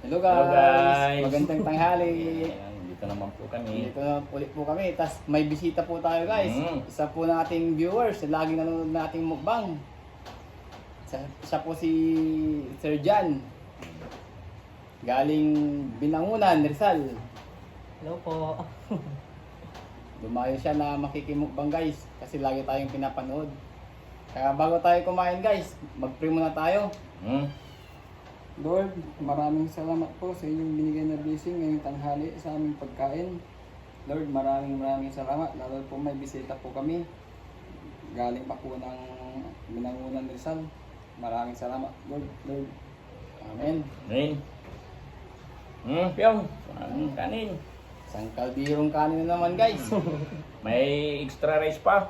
Hello Hello guys! guys! Magandang tanghali! Ayan, dito naman po kami. Dito na ulit po kami. Tapos may bisita po tayo guys. Isa po ng ating viewers. Lagi nanonood na ating mukbang. Siya po si Sir Jan. Galing Binangunan, Rizal. Hello po. Dumayo siya na makikimukbang guys. Kasi lagi tayong pinapanood. Kaya bago tayo kumain guys, mag-pray muna tayo. Lord, maraming salamat po sa inyong binigay na blessing ngayong tanghali sa aming pagkain. Lord, maraming salamat. Lalo po may bisita po kami. Galing pa po ng Binangunan Rizal. Maraming salamat, Lord. Amen. Amen. Piyong, kanin. Isang kaldirong kanin na naman guys. May extra rice pa.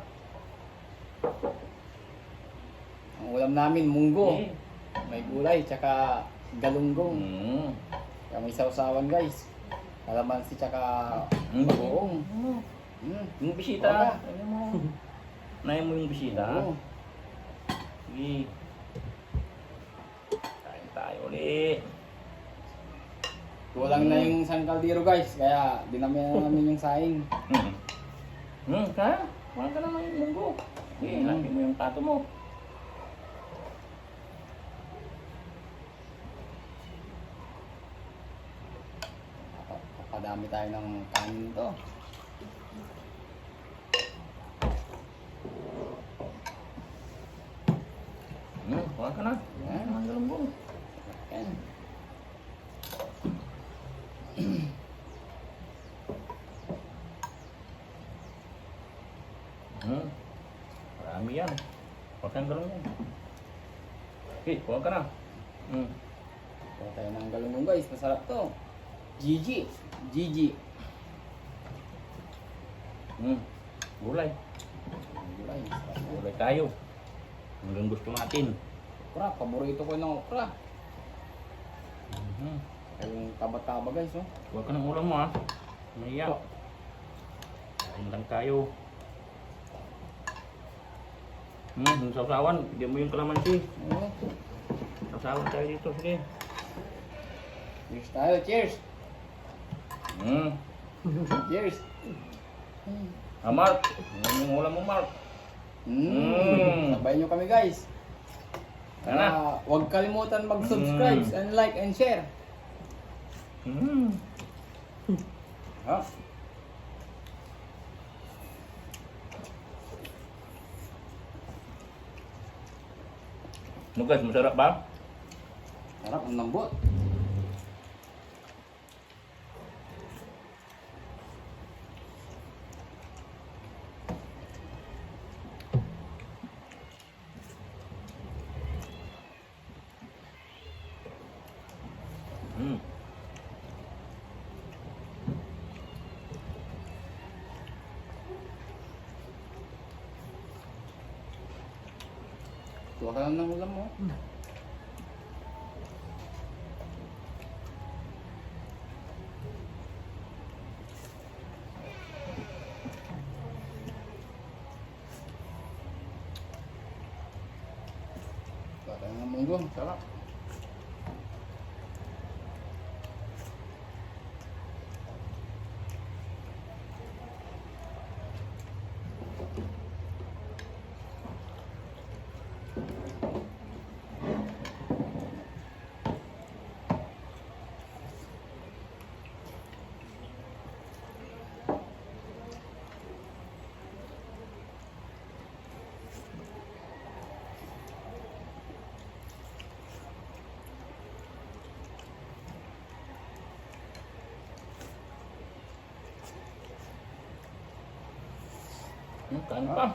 Ang ulam namin, munggo. May gulay, tsaka galunggong. Kaya may sausawan guys. Kalamansi tsaka bagoong. Yung bisita. Ayun mo. Nahin mo yung bisita. Oo. Sige. Kain tayo ulit. Kulang na yung isang kaldero guys. Kaya dinamihan na namin yung saing. Kaya? Kuha ka naman yung munggo. Sige, laki mo yung tato mo. Papadami tayo ng kanin to. Kuha ka na. Yan. Ang galunggong. Yan. Marami yan. Kuha ka ng galunggong. Okay, kuha ka na. Kuha tayo ng galunggong guys. Masarap to. Gigi. Gulay. Gulay. Masarap. Gulay tayo. Hanggang gusto natin. Okra. Paborito ko ng okra. Yung taba-taba guys. Oh. Kuha ka ng ulam mo ha. Maya. Kain lang tayo. Yung sausawan. Hindi mo yung kalamansi. Oo. Sausawan tayo dito. Sige. Cheers tayo. Cheers. Cheers. Mark. Yan yung ulam mo, Mark. Sabay nyo kami guys. Ano? Huwag kalimutan mag-subscribe and like and share. Ha? Ano guys, masarap ba? Sarap, ang lambot. Tuwa ka lang ng ulam mo. Tuwa ka lang ng munggo. Sarap. Kain pa.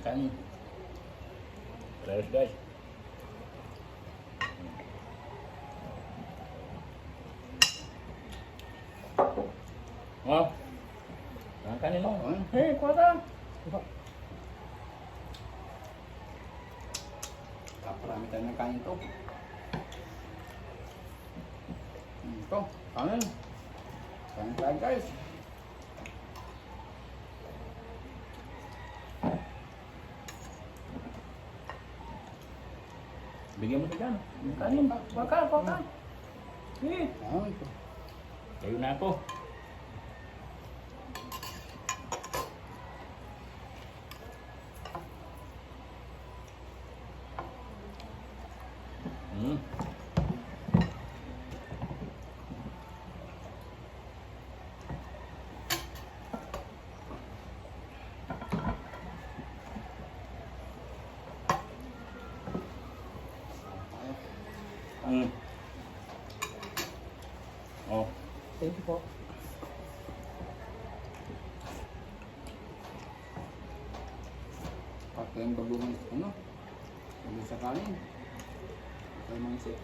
Kain. Terus guys. Kanin mo. Hei, kuha ka. Kaparami tayo ng kanin to. Ito, kanin. Kanin tayo guys. Bigyan mo siya dyan. Kanin, baka. Eh, Ay, kayo na ako. Hmm. Hmm. Oh. thank you po. Pati yung bagungan, ano? Bago sa kanin. Ito yung mga isip.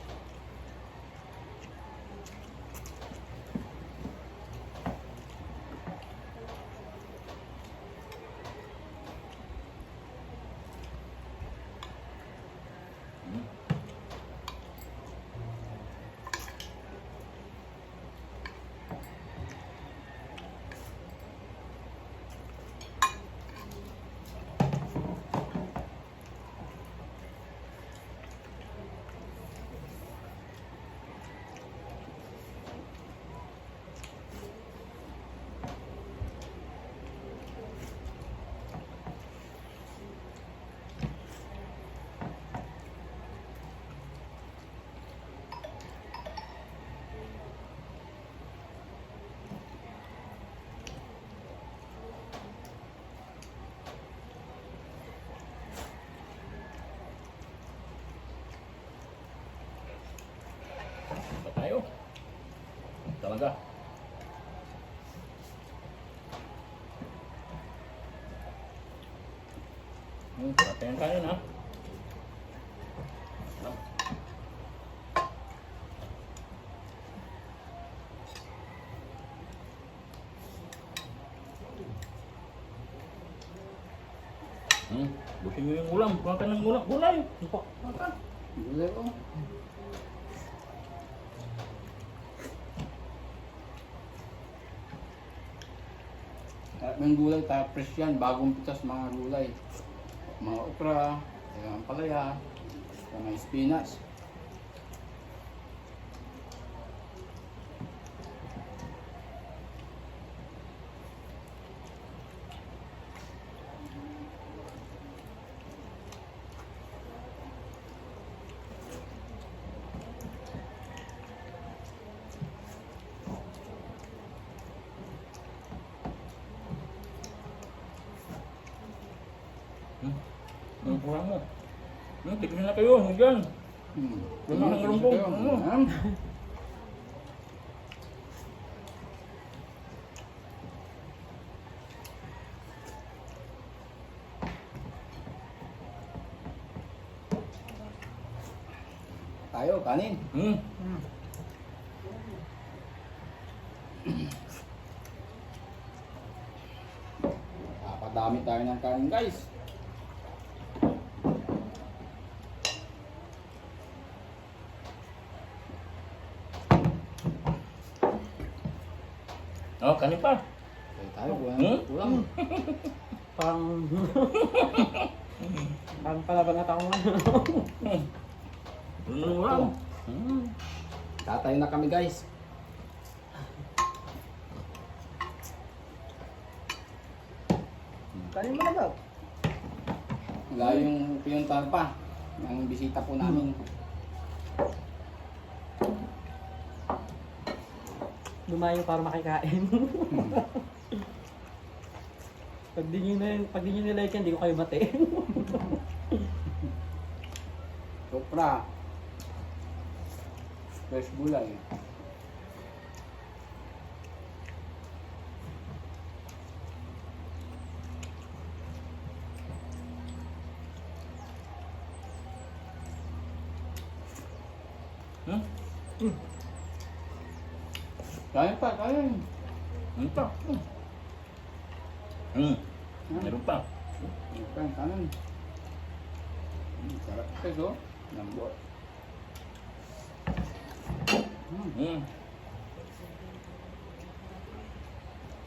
Hmm. Ba tayo? Talaga. Sarap yung kanin ha. Busin mo yung ulam. Kuha ka ng ulam. Gulay. Kuha ka. Gulay ko. Ng gulay, tayo fresh yan, bagong pitas mga gulay. Mga okra, mga palaya, mga spinach. Ang kurang mo. Tignan na kayo. Hanggang. Lumang ang lumpong. Tayo, kanin. Napadami tayo ng kanin guys. Oh, kanin pa. Tayo, Hmm? kulang. Pang... Pang palaban at ako ano. Ulam. Tatay na kami guys. Kanin mo na ba? Wala yung pinuntahan pa ng bisita po namin. Lumayo para makikain. Pag di nyo nilike yan, di ko kayo mati. Sopra. Fresh gulay. Kain pa, kain. Ano pa? Meron pa. Kain, kanin. Sarap ito, lambot.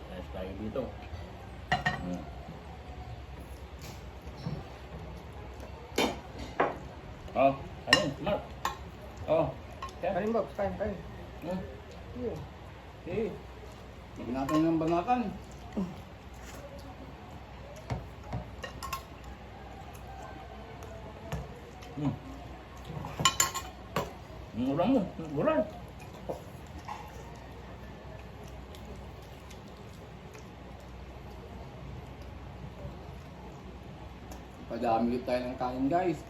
Ayos tayo dito. Oh, Kanin, Mark. Oh. Yan. Kain Bob, kain, kain. Hmm. Sige. Eh. Tignan natin ng banatan. Hmm. Ulam mo, gulay. Padami ulit tayo ng kain guys.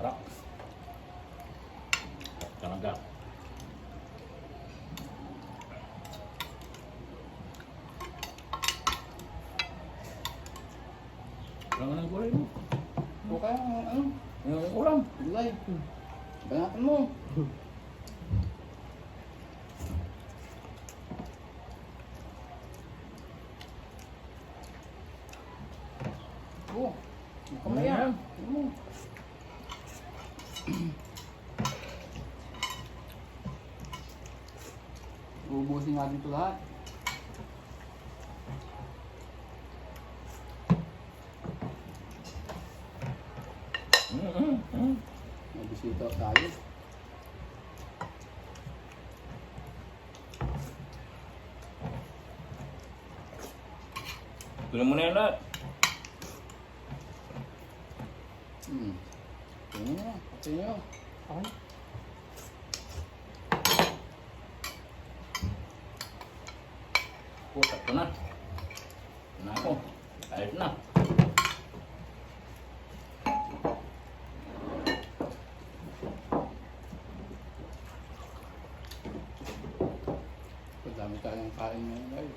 Harap. Talaga. Ulam mo ng gulay mo. O kaya ano, Yung ulam. gulay. Banatan mo. Oh, kamaya. Ayan. Ano? Ubusin natin ito lahat. May bisita tayo. Tuloy mo na yan lahat. Tingnan nyo. Tingnan nyo. Okay. Puta, ito na. Ito na ako. Ayos na. Madami tayong kain ngayon guys.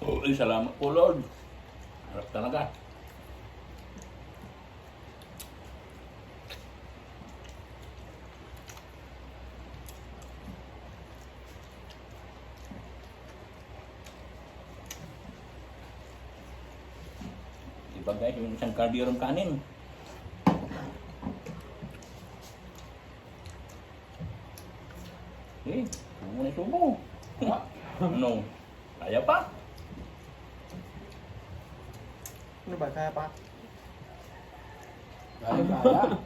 Oh, ay, salamat po Lord. Harap talaga. Diba guys, yung isang cardiorong kanin. Eh, huwag mo na subo. No, kaya pa. Ano ba, kaya pa? Kaya.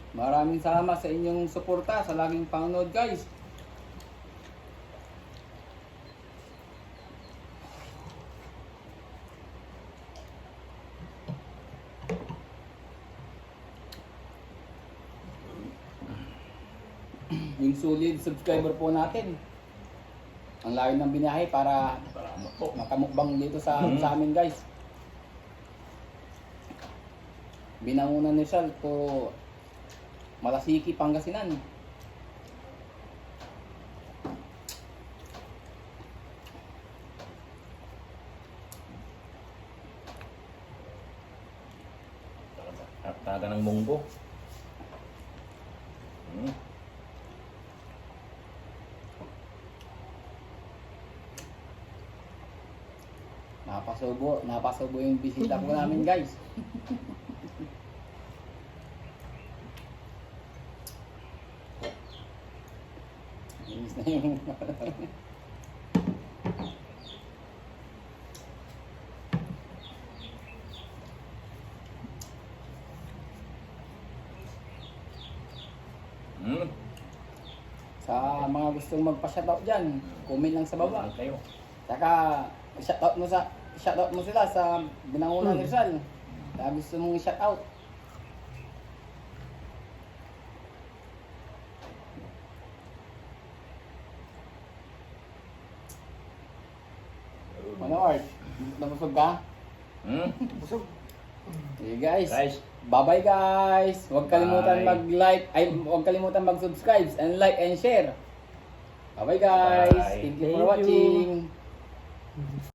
Maraming salamat sa inyong suporta sa laging panonood guys. Yung solid subscriber po natin. Ang layo ng binahe para Salamat po. makamukbang dito sa amin guys. Binangunan ni Sal to Malasiki, Pangasinan. Taga ng munggo. Napasubo yung bisita po namin guys. Inis na yung sa mga gustong magpa-shoutout dyan, comment lang sa baba. Kayo. Saka shoutout mo sila sa Binangunan Rizal. Kaya gusto mong i-shoutout. Ano Art? Nabusog ka? Busog. Okay guys. Guys. Bye-bye guys. Huwag kalimutan Bye. mag-like, huwag kalimutan mag-subscribe and like and share. Bye-bye guys. Bye. Thank you for Thank you. watching.